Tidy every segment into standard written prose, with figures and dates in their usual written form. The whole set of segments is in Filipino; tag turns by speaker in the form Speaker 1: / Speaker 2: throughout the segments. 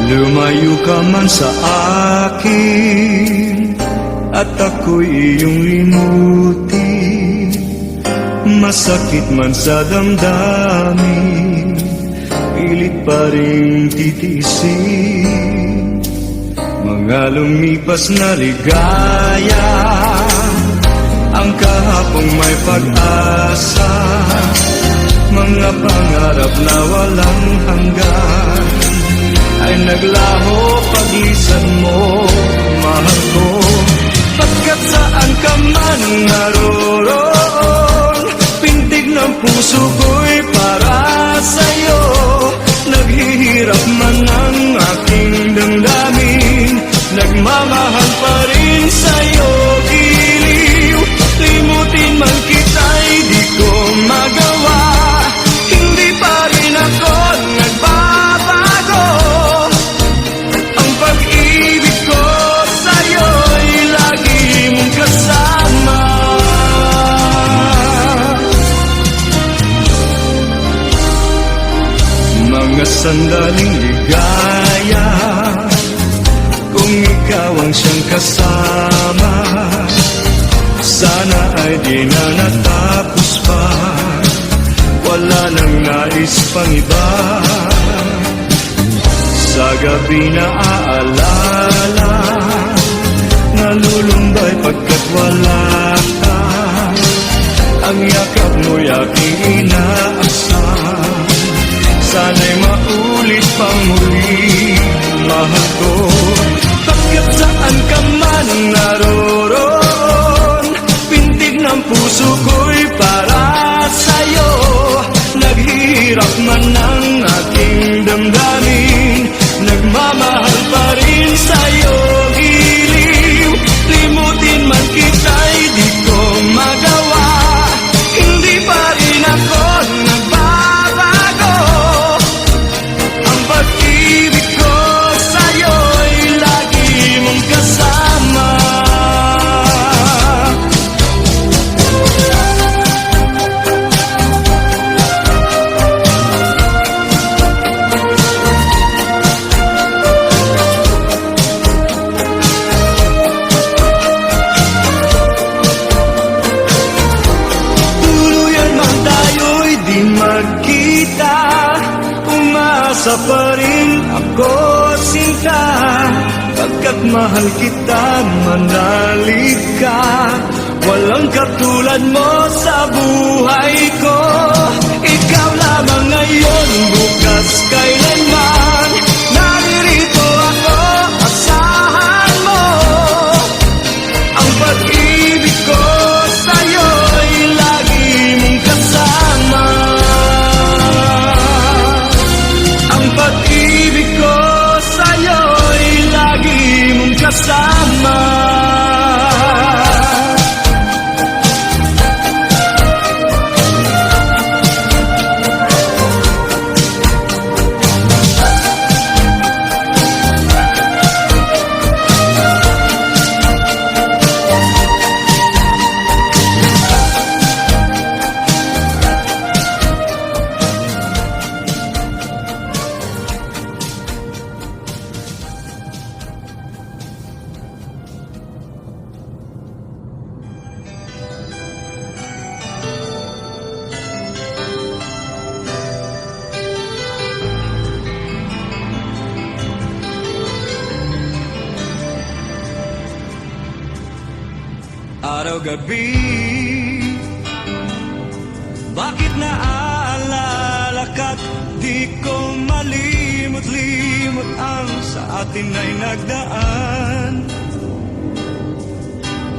Speaker 1: Lumayo ka man sa akin at ako'y iyong limutin. Masakit man sa damdamin, pilit pa rin titiisin. Mga lumipas na ligaya, ang kahapong may pag-asa. Mga pangarap na walang hanggan ay naglaho paglisan mo, mahal ko. Pagkat saan ka man naroon, pintig ng puso ko'y para sa'yo. Naghihirap man ang aking damdamin, nagmamahal pa rin sa'yo. Giliw, limutin man kita'y di ko magawa. Hindi pa rin ako nagbabago. Ang pag-ibig ko sa'yo'y lagi mong kasama. Mga sandaling ligaya, kung ikaw ang siyang kasama, sana ay di na natapos pa. Wala nang nais pang iba. Sa gabi na aalala, nalulumbay pagkat wala ka. Ang yakap mo'y aking inaasam. Sana'y maulit pang muli, mahal ko. Pagkat saan ka man naroon, pintig ng puso ko'y para sa'yo. Naghihirap man ang aking damdamin, nagmamahal pa rin sa'yo. Giliw, limutin man kita'y di ko magawa. Hindi pa rin ako nagbabago. Ang pag-ibig ko sa'yo'y lagi mong kasama. Magkita, umasa pa rin ako, sinta. Pagkat mahal kita, manalig ka. Walang katulad mo sa buhay ko. Ikaw lamang ngayon, bukas, kailanman. Naririto ako, asahan mo. Ang pag-ibig ko sa'yo'y lagi mong kasama. Pag-ibig ko sa'yo'y lagi mong kasama. Araw-gabi, bakit naaalala ka't di ko malimot-limot ang sa atin ay nagdaan.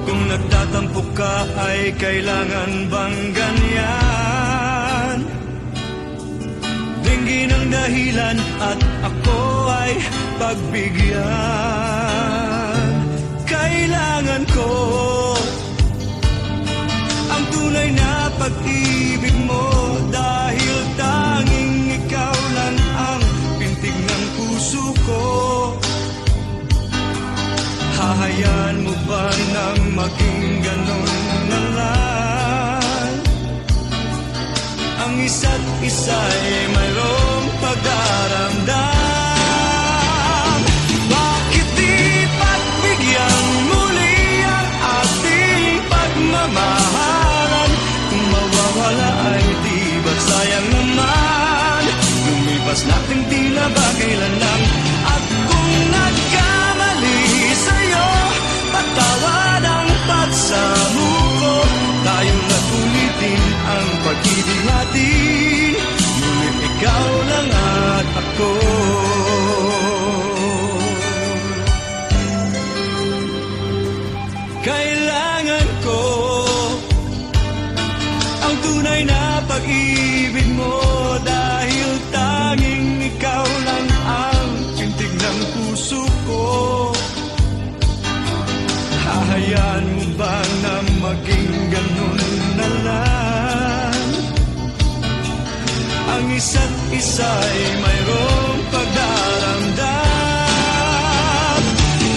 Speaker 1: Kung nagtatampo ka ay kailangan bang ganyan? Dinggin ang dahilan at ako ay pagbigyan. Kailangan ko ang tunay na pag-ibig mo, dahil tanging ikaw lang ang pintig ng puso ko. Hahayaan mo ba nang maging ganon na lang? Ang isa't isa'y mayroong pag-aaramdam. lumipas nating tila ba kailan lang. At kung nagkamali sa'yo, patawad ang pagsamuko. Tayong natulitin ang pag-ibig natin, ngunit ikaw lang at ako. Kailangan ko ang tunay na pag-ibig mo, dahil tanging ikaw lang ang pintig ng puso ko. Hahayaan mo ba na maging ganun na lang? Ang isa't isa'y mayroong pagdaramdam.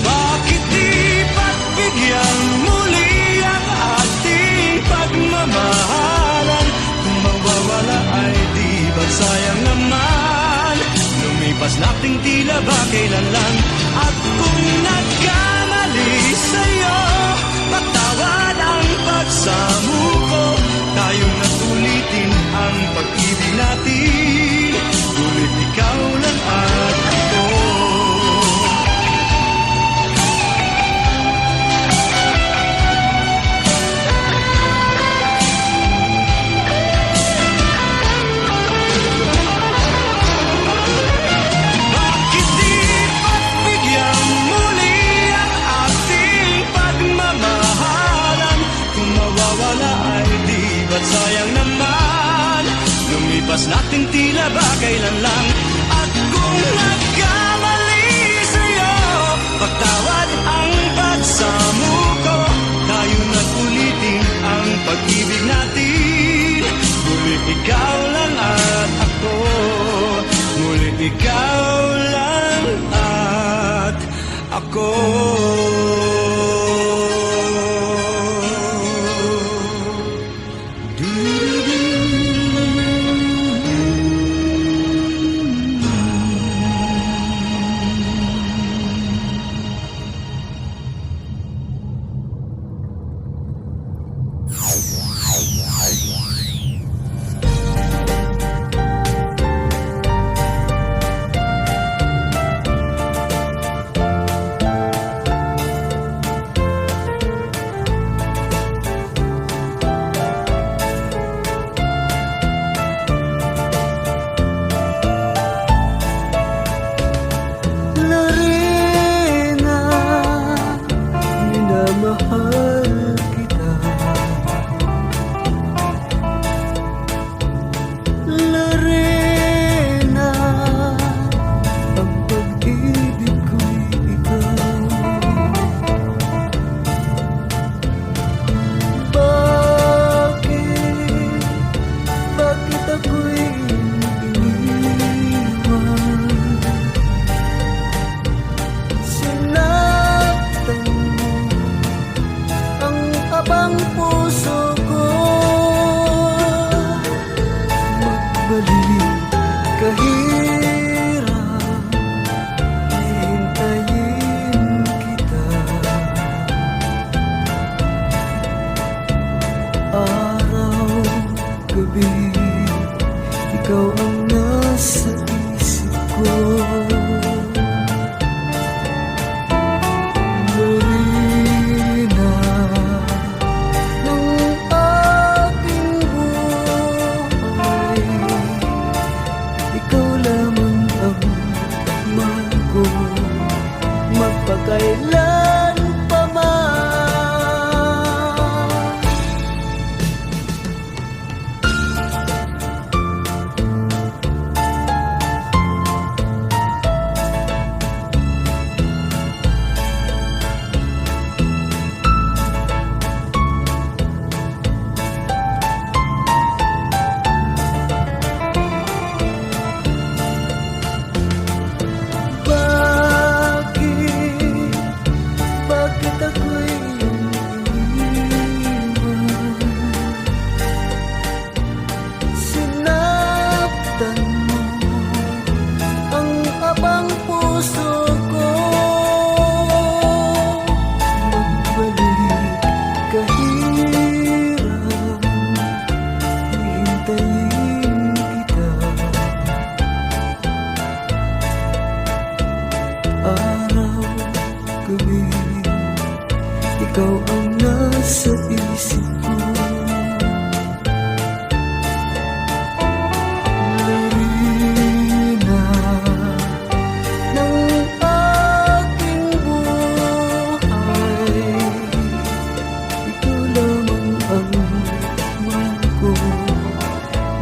Speaker 1: Bakit di pagbigyan muli ang ating pagmamahalan? Kung mawawala ay di ba sayang naman? Lumipas nating tila ba kailan lang. At kung nagkamali sa'yo, patawad ang pagsamuko. Tayong natulitin ang pag-ibig natin, ngunit ikaw lang at ako. Bakit di pagbigyan muli ang ating pagmamahalan? Kung mawawala ay di ba't sayang naman? Lumipas nating tila ba kailan lang. At kung nagkamali sa'yo, pagtawad ang pagsamuko. Tayo na't ulitin ang pag-ibig natin, ngunit ikaw lang at ako. Ngunit ikaw lang at ako.
Speaker 2: araw, gabi, ikaw ang nasa isip ko. Marina ng aking buhay, ikaw lamang ang mahal ko,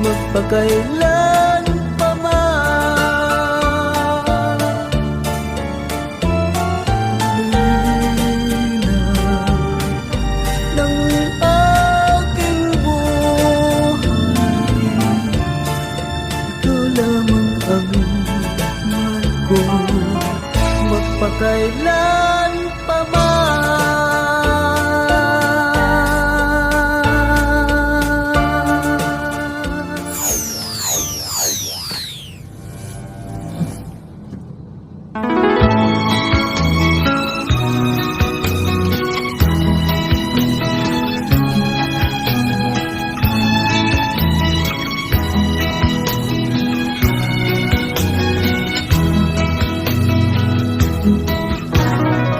Speaker 2: magpakailan pa man. Marina ng aking buhay, ikaw lamang ang mahal ko, magpakailan pa man.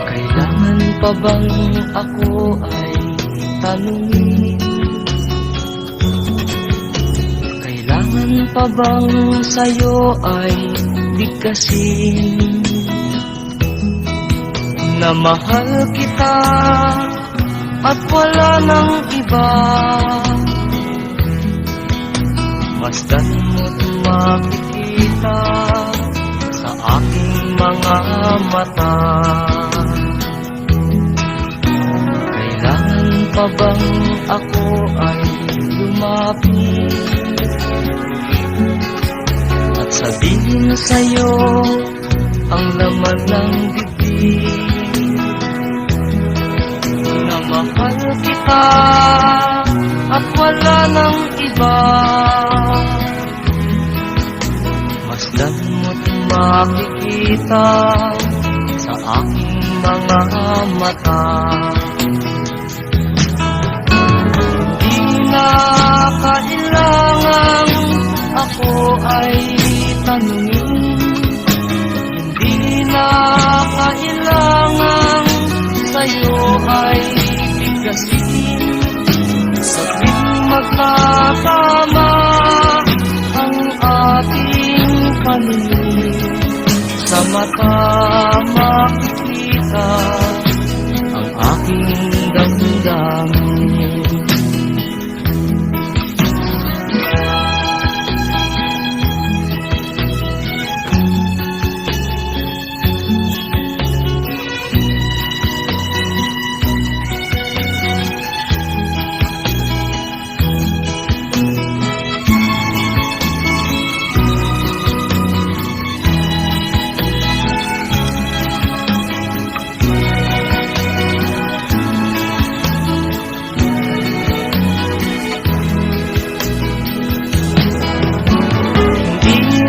Speaker 2: Kailangan pa bang ako ay tanungin? Kailangan pa bang sa'yo ay bigkasin? Na mahal kita at wala nang iba, masdan mo't makikita sa aking mga mata. Kailangan pa bang ako ay lumapit at sabihin sa'yo ang laman ng bibig? Na mahal kita at wala nang iba, masdan mo't makikita sa aking mga mata. Hindi na kailangan ako ay tanungin, hindi na kailangan sa'yo ay bigkasin. Sa tuwing magkatama ang ating paningin, sa mata makikita ang aking damdamin.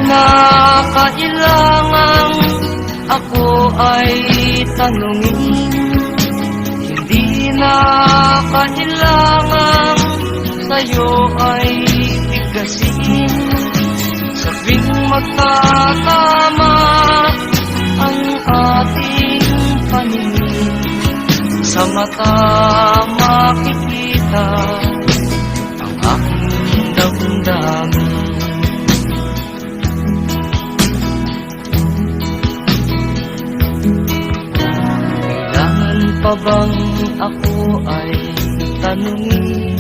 Speaker 2: Na kailangan ako ay tanungin, hindi na kailangan sa'yo ay bigkasin. Sa tuwing magkatama ang ating paningin, sa mata makikita ang aking damdamin. Pa bang ako ay tanungin?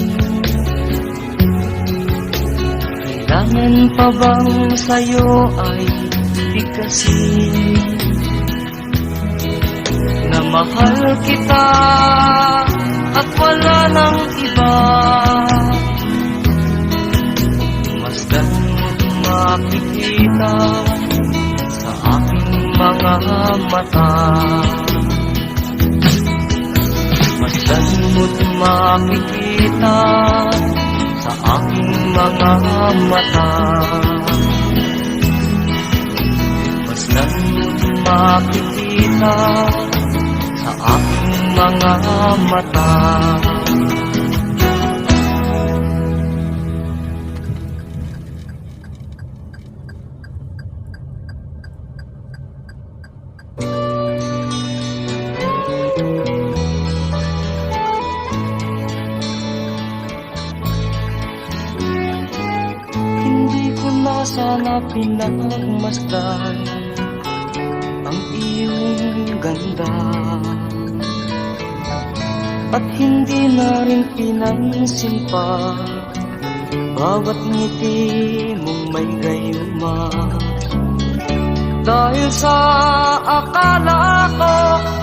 Speaker 2: Kailangan pa bang sa'yo ay bigkasin? Na mahal kita at wala nang iba, masdan mo't makikita sa aking mga mata. Masdan mo't makikita sa aking mga mata. Masdan mo't makikita sa aking mga mata. pinagmasdan ang iyong ganda, at hindi na rin pinansin pa bawat ngiti mong may gayuma. Dahil sa akala ko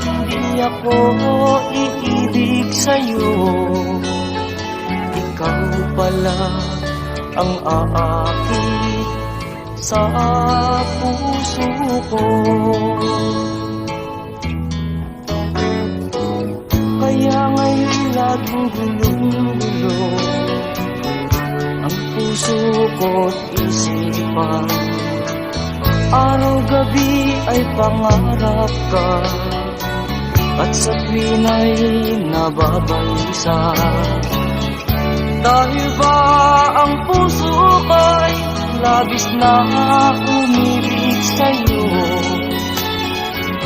Speaker 2: hindi ako iibig sa'yo, ikaw pala ang aakit sa puso ko. Kaya ngayon laging gulong-gulo ang puso ko't isipan. Araw-gabi ay pangarap ka, at sa tuwin ay nababalisa. Dahil ba ang puso ko'y labis na umibig sa'yo,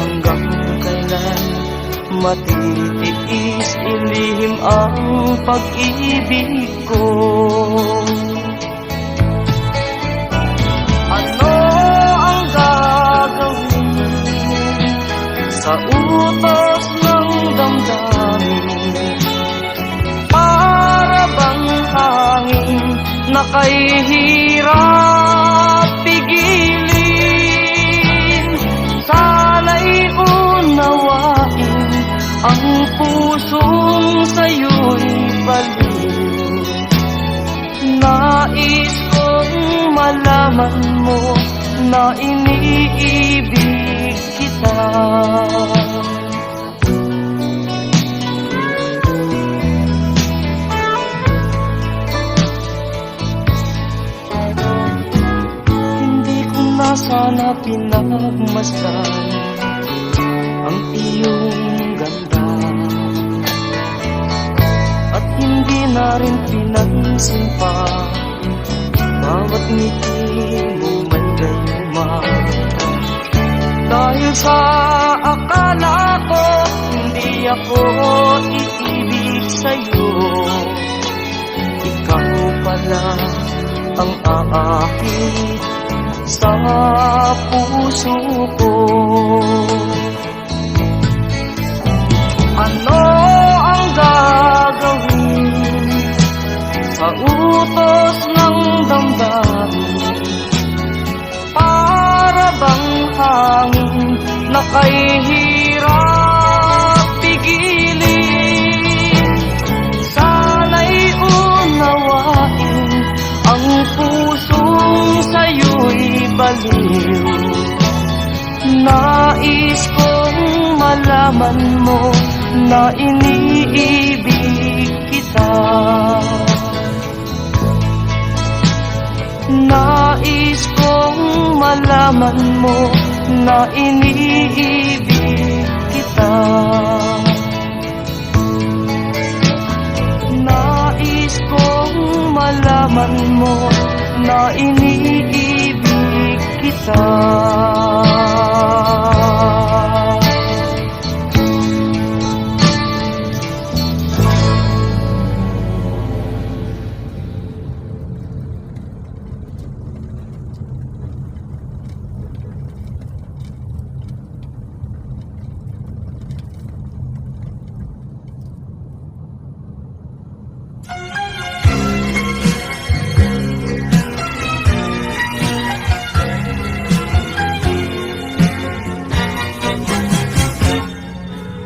Speaker 2: hanggang kailan matitiis ilihim ang pag-ibig ko? Ano ang gagawin sa utos ng damdamin? Para bang hangin na kay hirap pigilin? Sana'y unawain ang pusong sa'yo'y baliw. Nais kong malaman mo na iniibig kita. Hindi ko na sana pinagmasdan ang iyong ganda, at hindi na rin pinansin pa bawat ngiti mo may gayuma. Dahil sa akala ko hindi ako iibig sa'yo, ikaw pala ang aakit sa puso ko. Ano ang gagawin sa utos ng damdamin? Para bang hangin na kay hirap pigilin? Sana'y unawain ang pusong sa'yo'y baliw. Nais kong malaman mo na iniibig kita. Nais kong malaman mo na iniibig kita. Nais kong malaman mo na iniibig kita.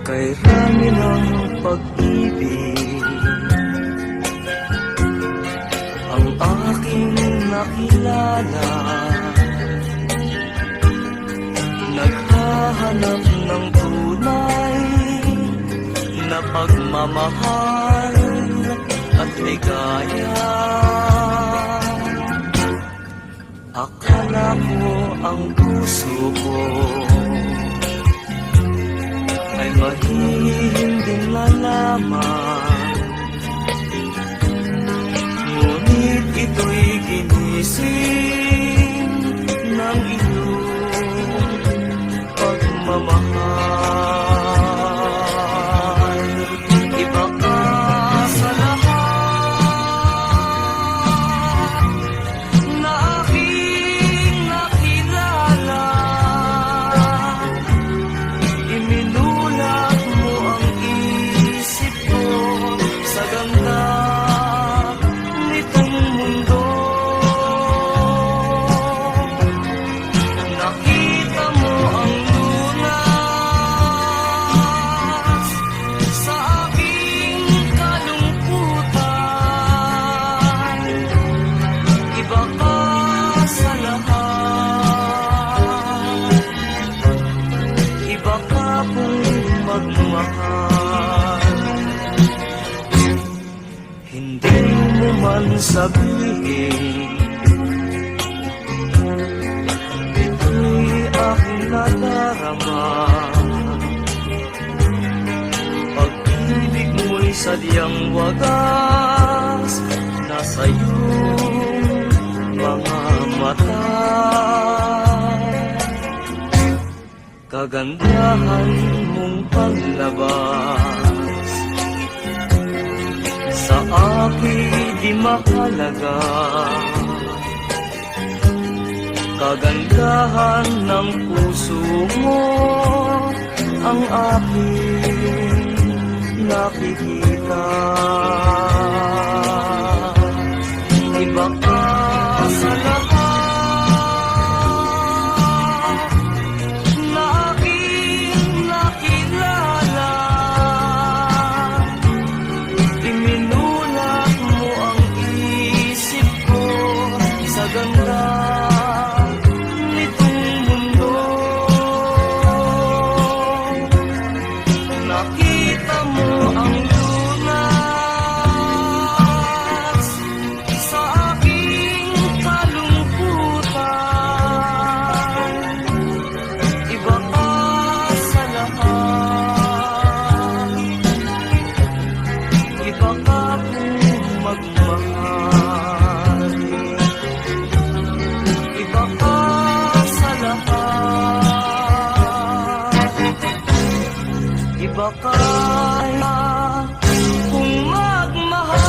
Speaker 2: Kay rami ng pag-ibig ang aking nakilala, naghahanap ng tunay na pagmamahal at ligaya. Akala ko ang puso ko ay mahihinding lalaman, ngunit ito'y ginising ng iyong pagmamahal. Iba ka sa lahat na aking sabihin, ito'y aking nadarama. Pag-ibig mo'y sadyang wagas, nasa iyong mga mata. Kagandahan mong paglabas sa akin di mahalaga. Kagandahan ng puso mo ang aking nakikita. Iba ka sa lahat na aking nakilala. Iminulat mo ang isip ko sa ganda nitong mundo. Nakita mo ang lunas sa aking kalungkutan. Iba ka sa lahat, iba ka kung magmahal. Iba ka sa lahat, iba ka kung magmahal.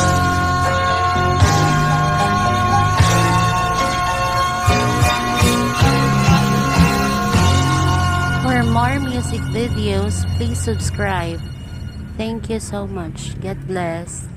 Speaker 3: For more music videos, please subscribe. Thank you so much. God bless.